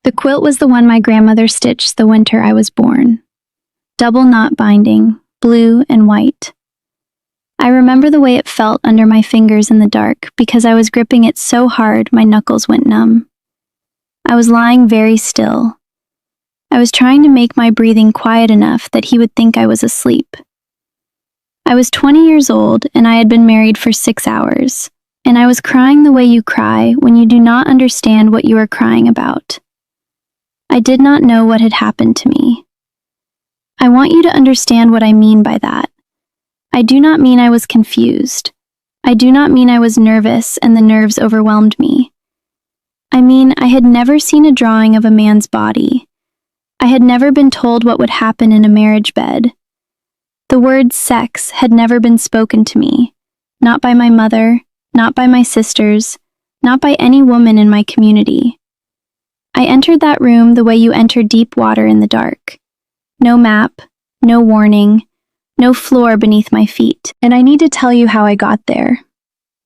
The quilt was the one my grandmother stitched the winter I was born. Double knot binding, blue and white. I remember the way it felt under my fingers in the dark because I was gripping it so hard my knuckles went numb. I was lying very still. I was trying to make my breathing quiet enough that he would think I was asleep. I was 20 years old and I had been married for 6 hours, and I was crying the way you cry when you do not understand what you are crying about. I did not know what had happened to me. I want you to understand what I mean by that. I do not mean I was confused. I do not mean I was nervous and the nerves overwhelmed me. I mean I had never seen a drawing of a man's body. I had never been told what would happen in a marriage bed. The word sex had never been spoken to me, not by my mother, not by my sisters, not by any woman in my community. I entered that room the way you enter deep water in the dark. No map, no warning, no floor beneath my feet. And I need to tell you how I got there,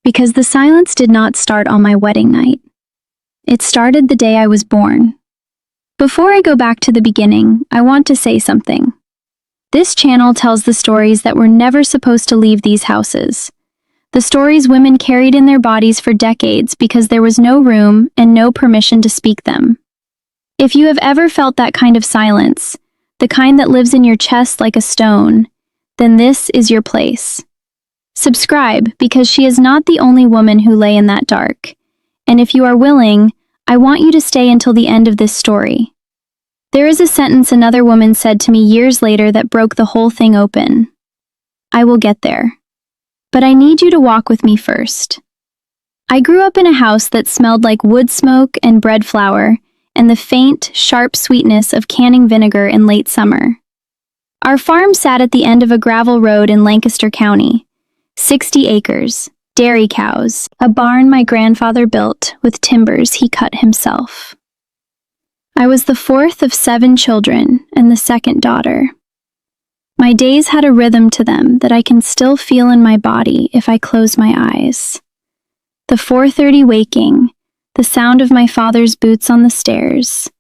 because the silence did not start on my wedding night. It started the day I was born. Before I go back to the beginning, I want to say something. This channel tells the stories that were never supposed to leave these houses. The stories women carried in their bodies for decades because there was no room and no permission to speak them. If you have ever felt that kind of silence, the kind that lives in your chest like a stone, then this is your place. Subscribe because she is not the only woman who lay in that dark. And if you are willing, I want you to stay until the end of this story. There is a sentence another woman said to me years later that broke the whole thing open. I will get there. But I need you to walk with me first. I grew up in a house that smelled like wood smoke and bread flour and the faint, sharp sweetness of canning vinegar in late summer. Our farm sat at the end of a gravel road in Lancaster County. 60 acres, dairy cows, a barn my grandfather built with timbers he cut himself. I was the fourth of 7 children and the second daughter. My days had a rhythm to them that I can still feel in my body if I close my eyes. The 4:30 waking, the sound of my father's boots on the stairs,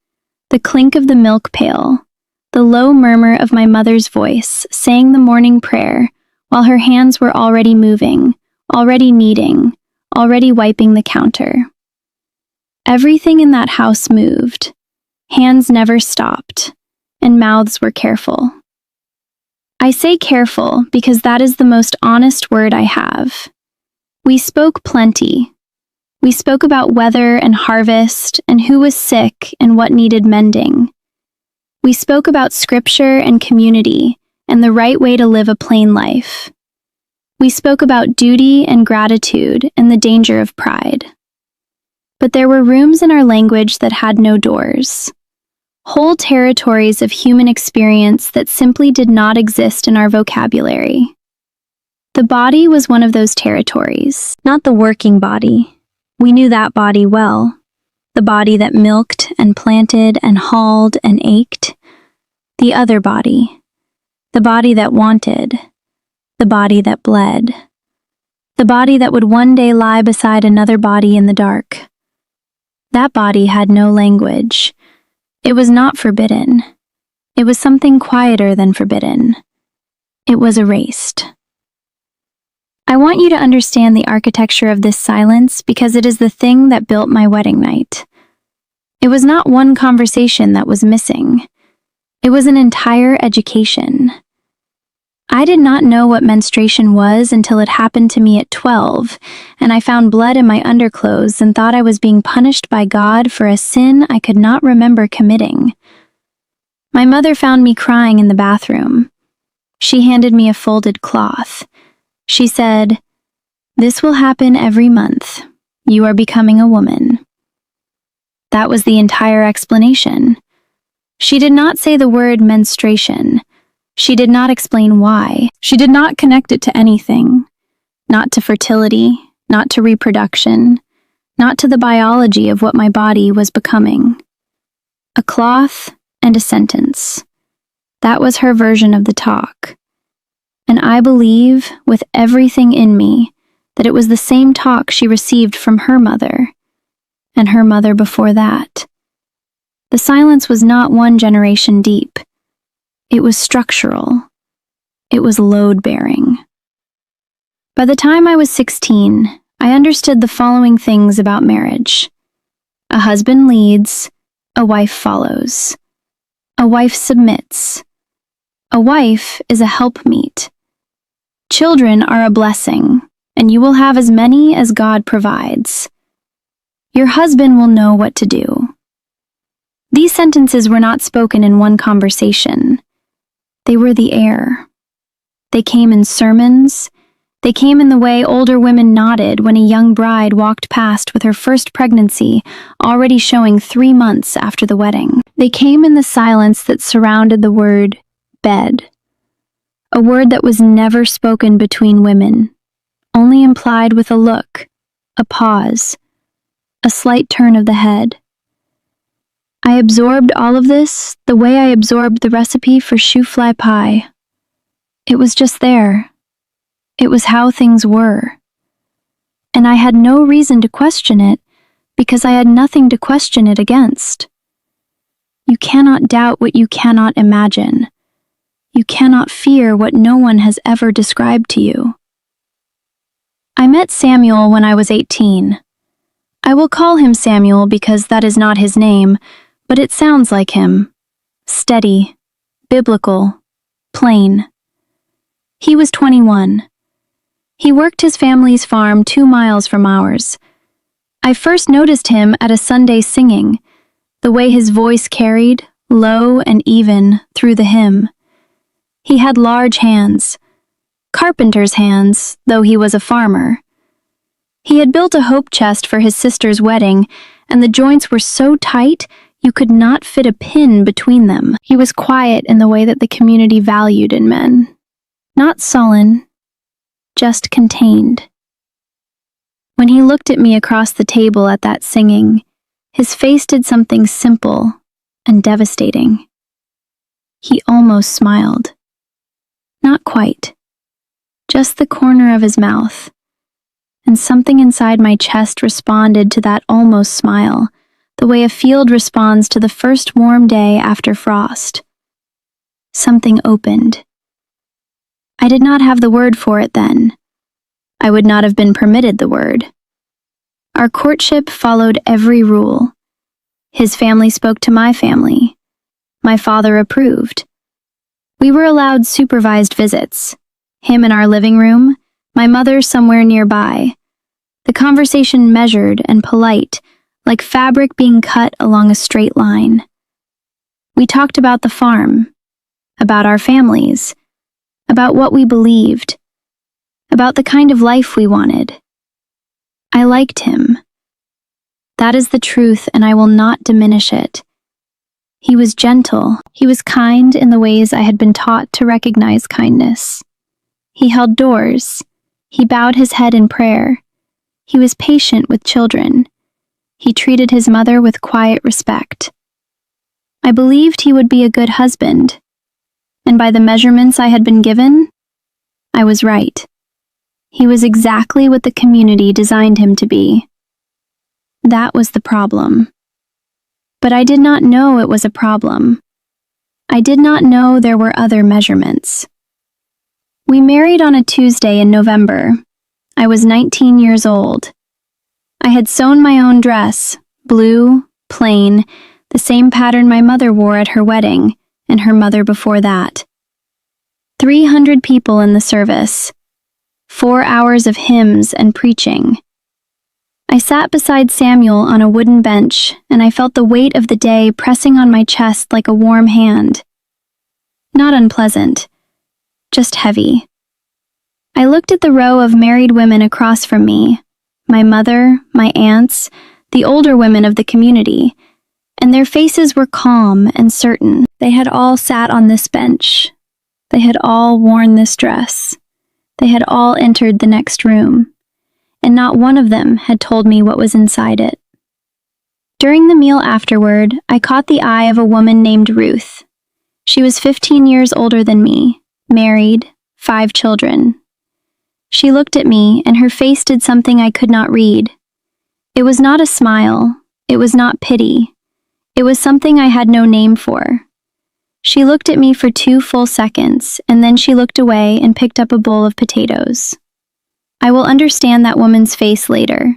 the clink of the milk pail, the low murmur of my mother's voice saying the morning prayer while her hands were already moving, already kneading, already wiping the counter. Everything in that house moved. Hands never stopped, and mouths were careful. I say careful because that is the most honest word I have. We spoke plenty. We spoke about weather and harvest and who was sick and what needed mending. We spoke about scripture and community and the right way to live a plain life. We spoke about duty and gratitude and the danger of pride. But there were rooms in our language that had no doors. Whole territories of human experience that simply did not exist in our vocabulary. The body was one of those territories, not the working body. We knew that body well. The body that milked and planted and hauled and ached. The other body. The body that wanted. The body that bled. The body that would one day lie beside another body in the dark. That body had no language. It was not forbidden. It was something quieter than forbidden. It was erased. I want you to understand the architecture of this silence because it is the thing that built my wedding night. It was not one conversation that was missing. It was an entire education. I did not know what menstruation was until it happened to me at 12, and I found blood in my underclothes and thought I was being punished by God for a sin I could not remember committing. My mother found me crying in the bathroom. She handed me a folded cloth. She said, "This will happen every month. You are becoming a woman." That was the entire explanation. She did not say the word menstruation. She did not explain why. She did not connect it to anything. Not to fertility, not to reproduction, not to the biology of what my body was becoming. A cloth and a sentence. That was her version of the talk. And I believe, with everything in me, that it was the same talk she received from her mother, and her mother before that. The silence was not one generation deep. It was structural. It was load-bearing. By the time I was 16, I understood the following things about marriage. A husband leads, a wife follows. A wife submits. A wife is a helpmeet. Children are a blessing, and you will have as many as God provides. Your husband will know what to do. These sentences were not spoken in one conversation. They were the air. They came in sermons. They came in the way older women nodded when a young bride walked past with her first pregnancy already showing 3 months after the wedding. They came in the silence that surrounded the word bed, a word that was never spoken between women, only implied with a look, a pause, a slight turn of the head. I absorbed all of this the way I absorbed the recipe for shoe-fly pie. It was just there. It was how things were. And I had no reason to question it because I had nothing to question it against. You cannot doubt what you cannot imagine. You cannot fear what no one has ever described to you. I met Samuel when I was 18. I will call him Samuel because that is not his name, but it sounds like him. Steady, biblical, plain. He was 21. He worked his family's farm 2 miles from ours. I first noticed him at a Sunday singing, the way his voice carried, low and even, through the hymn. He had large hands, carpenter's hands, though he was a farmer. He had built a hope chest for his sister's wedding, and the joints were so tight you could not fit a pin between them. He was quiet in the way that the community valued in men. Not sullen, just contained. When he looked at me across the table at that singing, his face did something simple and devastating. He almost smiled. Not quite. Just the corner of his mouth. And something inside my chest responded to that almost smile, the way a field responds to the first warm day after frost. Something opened. I did not have the word for it then. I would not have been permitted the word. Our courtship followed every rule. His family spoke to my family. My father approved. We were allowed supervised visits. Him in our living room, my mother somewhere nearby. The conversation measured and polite, like fabric being cut along a straight line. We talked about the farm, about our families, about what we believed, about the kind of life we wanted. I liked him. That is the truth, and I will not diminish it. He was gentle. He was kind in the ways I had been taught to recognize kindness. He held doors. He bowed his head in prayer. He was patient with children. He treated his mother with quiet respect. I believed he would be a good husband, and by the measurements I had been given, I was right. He was exactly what the community designed him to be. That was the problem. But I did not know it was a problem. I did not know there were other measurements. We married on a Tuesday in November. I was 19 years old. I had sewn my own dress, blue, plain, the same pattern my mother wore at her wedding, and her mother before that. 300 people in the service. 4 hours of hymns and preaching. I sat beside Samuel on a wooden bench, and I felt the weight of the day pressing on my chest like a warm hand. Not unpleasant, just heavy. I looked at the row of married women across from me, my mother, my aunts, the older women of the community, and their faces were calm and certain. They had all sat on this bench. They had all worn this dress. They had all entered the next room, and not one of them had told me what was inside it. During the meal afterward, I caught the eye of a woman named Ruth. She was 15 years older than me, married, 5 children. She looked at me, and her face did something I could not read. It was not a smile. It was not pity. It was something I had no name for. She looked at me for 2 full seconds, and then she looked away and picked up a bowl of potatoes. I will understand that woman's face later.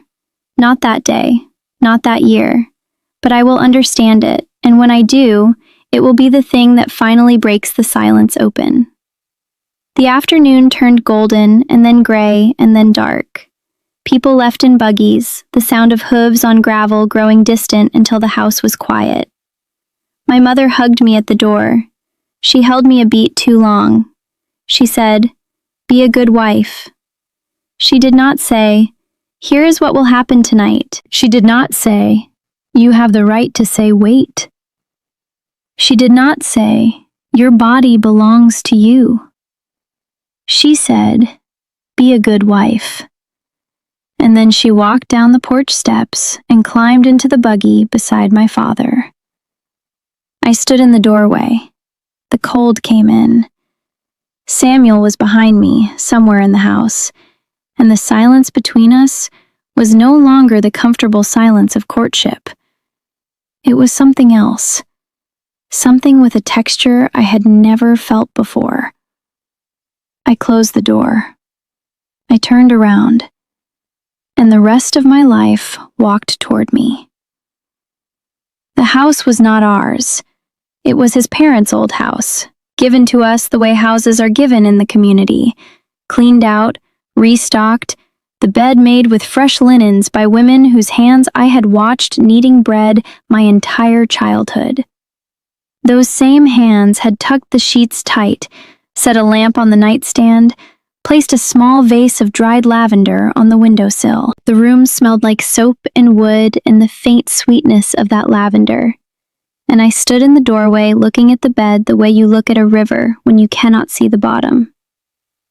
Not that day, not that year, but I will understand it, and when I do, it will be the thing that finally breaks the silence open. The afternoon turned golden, and then gray, and then dark. People left in buggies, the sound of hooves on gravel growing distant until the house was quiet. My mother hugged me at the door. She held me a beat too long. She said, "Be a good wife." She did not say, "Here is what will happen tonight." She did not say, "You have the right to say wait." She did not say, "Your body belongs to you." She said, "Be a good wife." And then she walked down the porch steps and climbed into the buggy beside my father. I stood in the doorway. The cold came in. Samuel was behind me, somewhere in the house, and the silence between us was no longer the comfortable silence of courtship. It was something else, something with a texture I had never felt before. I closed the door. I turned around, and the rest of my life walked toward me. The house was not ours. It was his parents' old house, given to us the way houses are given in the community, cleaned out, restocked, the bed made with fresh linens by women whose hands I had watched kneading bread my entire childhood. Those same hands had tucked the sheets tight, set a lamp on the nightstand, placed a small vase of dried lavender on the windowsill. The room smelled like soap and wood and the faint sweetness of that lavender. And I stood in the doorway looking at the bed the way you look at a river when you cannot see the bottom.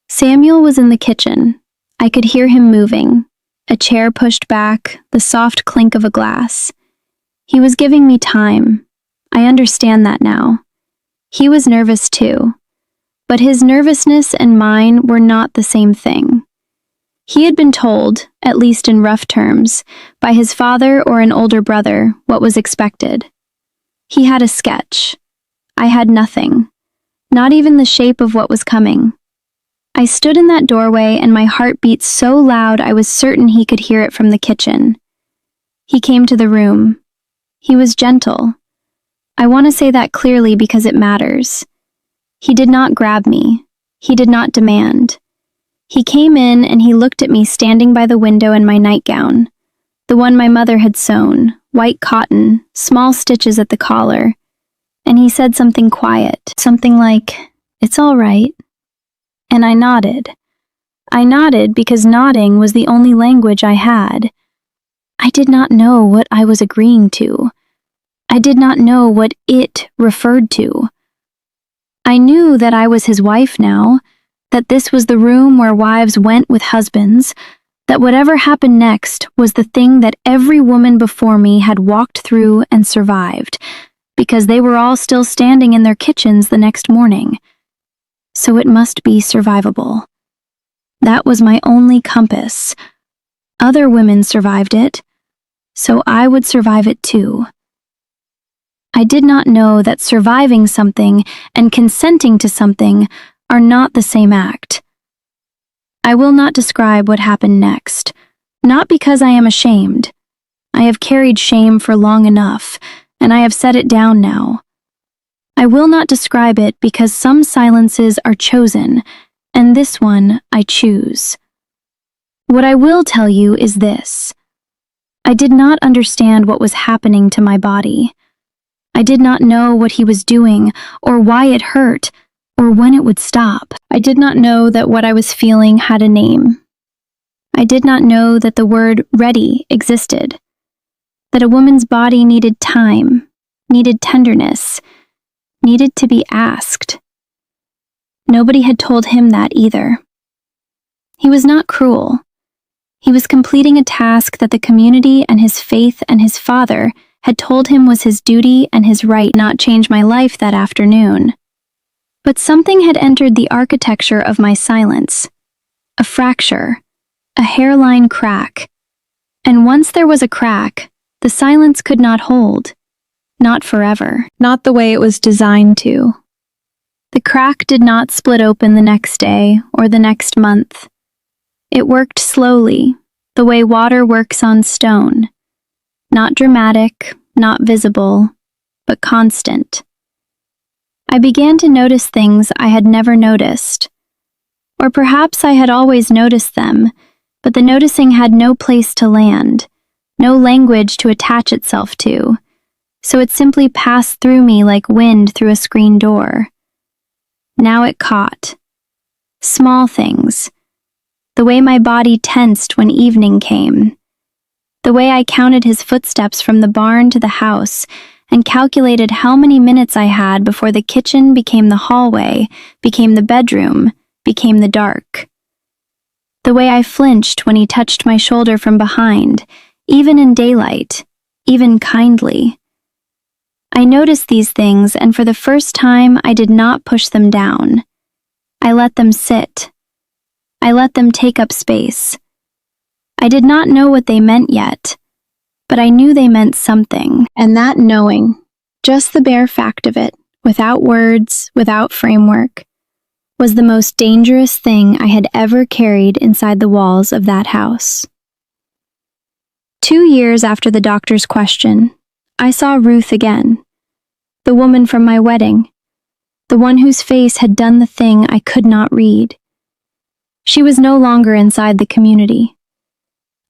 Samuel was in the kitchen. I could hear him moving, a chair pushed back, the soft clink of a glass. He was giving me time. I understand that now. He was nervous too, but his nervousness and mine were not the same thing. He had been told, at least in rough terms, by his father or an older brother what was expected. He had a sketch. I had nothing, not even the shape of what was coming. I stood in that doorway and my heart beat so loud I was certain he could hear it from the kitchen. He came to the room. He was gentle. I want to say that clearly because it matters. He did not grab me. He did not demand. He came in and he looked at me standing by the window in my nightgown, the one my mother had sewn, white cotton, small stitches at the collar, and he said something quiet, something like, "It's all right." And I nodded. I nodded because nodding was the only language I had. I did not know what I was agreeing to. I did not know what it referred to. I knew that I was his wife now, that this was the room where wives went with husbands, that whatever happened next was the thing that every woman before me had walked through and survived, because they were all still standing in their kitchens the next morning. So it must be survivable. That was my only compass. Other women survived it, so I would survive it too. I did not know that surviving something and consenting to something are not the same act. I will not describe what happened next, not because I am ashamed. I have carried shame for long enough, and I have set it down now. I will not describe it because some silences are chosen, and this one I choose. What I will tell you is this. I did not understand what was happening to my body. I did not know what he was doing, or why it hurt, or when it would stop. I did not know that what I was feeling had a name. I did not know that the word ready existed, that a woman's body needed time, needed tenderness, needed to be asked. Nobody had told him that either. He was not cruel. He was completing a task that the community and his faith and his father had told him was his duty and his right. Not change my life that afternoon. But something had entered the architecture of my silence. A fracture, a hairline crack. And once there was a crack, the silence could not hold. not forever, not the way it was designed to. The crack did not split open the next day or the next month. It worked slowly, the way water works on stone. Not dramatic, not visible, but constant. I began to notice things I had never noticed. Or perhaps I had always noticed them, but the noticing had no place to land, no language to attach itself to, so it simply passed through me like wind through a screen door. Now it caught. Small things. The way my body tensed when evening came. The way I counted his footsteps from the barn to the house and calculated how many minutes I had before the kitchen became the hallway, became the bedroom, became the dark. The way I flinched when he touched my shoulder from behind, even in daylight, even kindly. I noticed these things, and for the first time I did not push them down. I let them sit. I let them take up space. I did not know what they meant yet, but I knew they meant something, and that knowing, just the bare fact of it, without words, without framework, was the most dangerous thing I had ever carried inside the walls of that house. 2 years after the doctor's question, I saw Ruth again, the woman from my wedding, the one whose face had done the thing I could not read. She was no longer inside the community.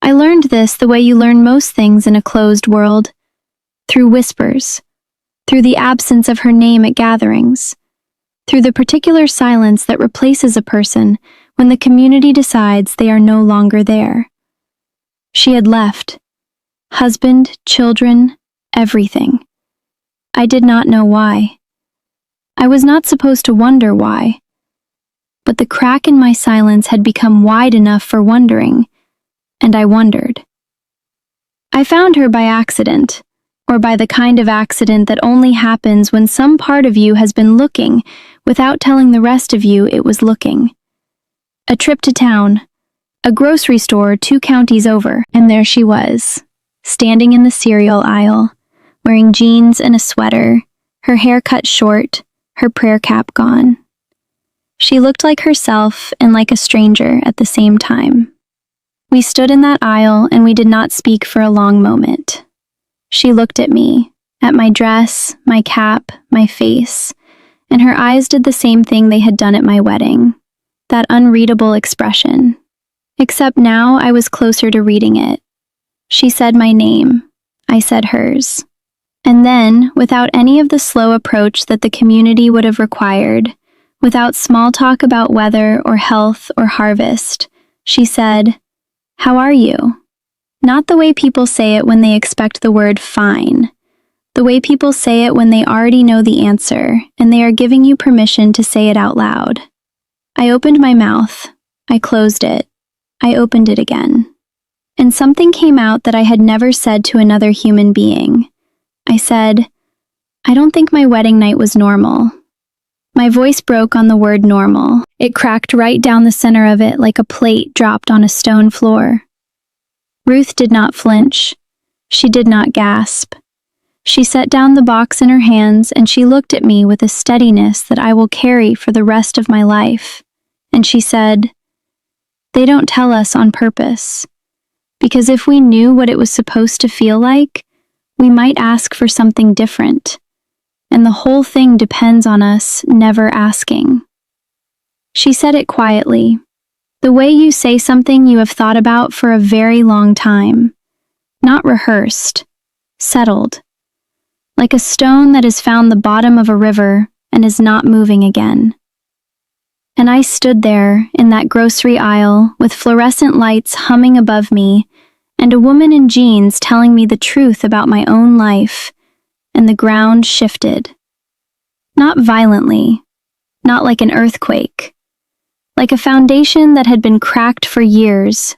I learned this the way you learn most things in a closed world, through whispers, through the absence of her name at gatherings, through the particular silence that replaces a person when the community decides they are no longer there. She had left. Husband, children, everything. I did not know why. I was not supposed to wonder why. But the crack in my silence had become wide enough for wondering, and I wondered. I found her by accident, or by the kind of accident that only happens when some part of you has been looking without telling the rest of you it was looking. A trip to town, a grocery store 2 counties over, and there she was, standing in the cereal aisle, wearing jeans and a sweater, her hair cut short, her prayer cap gone. She looked like herself and like a stranger at the same time. We stood in that aisle and we did not speak for a long moment. She looked at me, at my dress, my cap, my face, and her eyes did the same thing they had done at my wedding, that unreadable expression. Except now I was closer to reading it. She said my name. I said hers. And then, without any of the slow approach that the community would have required, without small talk about weather or health or harvest, she said, "How are you?" Not the way people say it when they expect the word fine. The way people say it when they already know the answer and they are giving you permission to say it out loud. I opened my mouth. I closed it. I opened it again. And something came out that I had never said to another human being. I said, "I don't think my wedding night was normal." My voice broke on the word normal. It cracked right down the center of it like a plate dropped on a stone floor. Ruth did not flinch. She did not gasp. She set down the box in her hands and she looked at me with a steadiness that I will carry for the rest of my life. And she said, "They don't tell us on purpose. Because if we knew what it was supposed to feel like, we might ask for something different. And the whole thing depends on us never asking." She said it quietly, the way you say something you have thought about for a very long time. Not rehearsed, settled. Like a stone that has found the bottom of a river and is not moving again. And I stood there in that grocery aisle with fluorescent lights humming above me and a woman in jeans telling me the truth about my own life, and the ground shifted. Not violently, not like an earthquake, like a foundation that had been cracked for years,